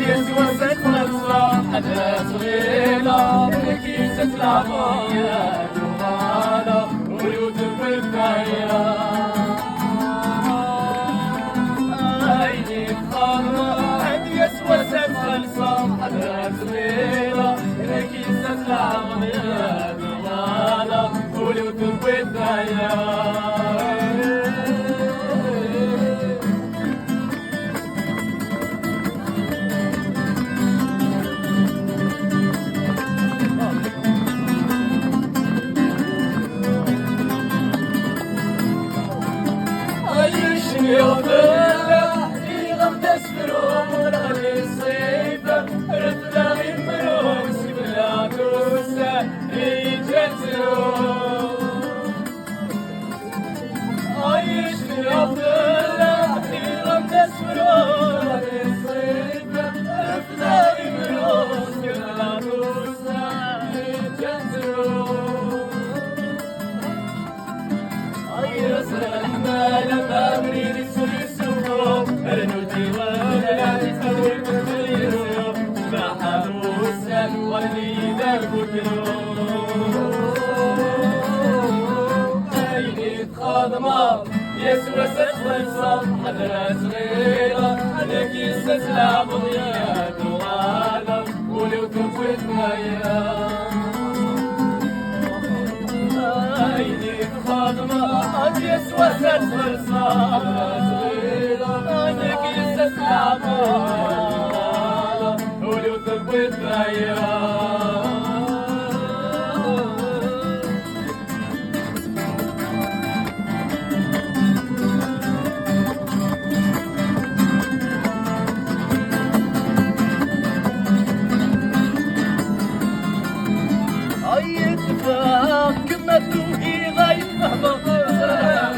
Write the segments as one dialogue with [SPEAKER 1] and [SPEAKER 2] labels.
[SPEAKER 1] يسوى ستخلصة حدا صغيرة كي تطلع فيا جمالة ويوتف الدايرة عيني مخضرة يسوى ستخلصة حدا صغيرة كي تطلع فيا جمالة ويوتف الدايرة يوم اللي غمت اسفرهم ونغلي الصيفة رفنا غمرهم سبلا كوسة يجترهم عايشني يوم اللي غمت اسفرهم ونغلي الصيفة رفنا غمرهم سبلا كوسة يجترهم عيرس الحمالة ما بريد النودي ولا تتفوق باليسوع محروسا وليدا الكترون عيني تخاضمة يسوى ستخلصة حضرة صغيرة هذاك يستسلع بضيات وغالة ولو تفوت مايا عيني تخاضمة يسوى ستخلصة ولو تبوت يتفاهم كما توهي غايب فهمه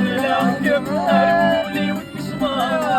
[SPEAKER 1] لكن أرولي وتشمار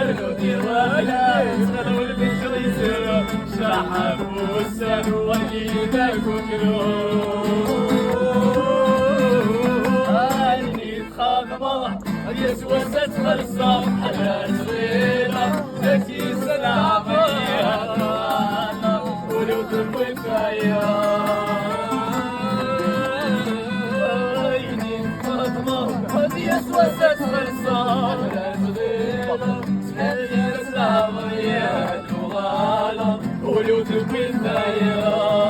[SPEAKER 1] النودي ولا يسألوا البشر يسيروا شحبوا السن والإيدا كلهم عيني تخاضمة يسوى ستخلصة حدا صغيرة ذكي سلعة فيها ولو تبوي فيا عيني تخاضمة يسوى ستخلصة حدا صغيرة ولو تبوي الدايرة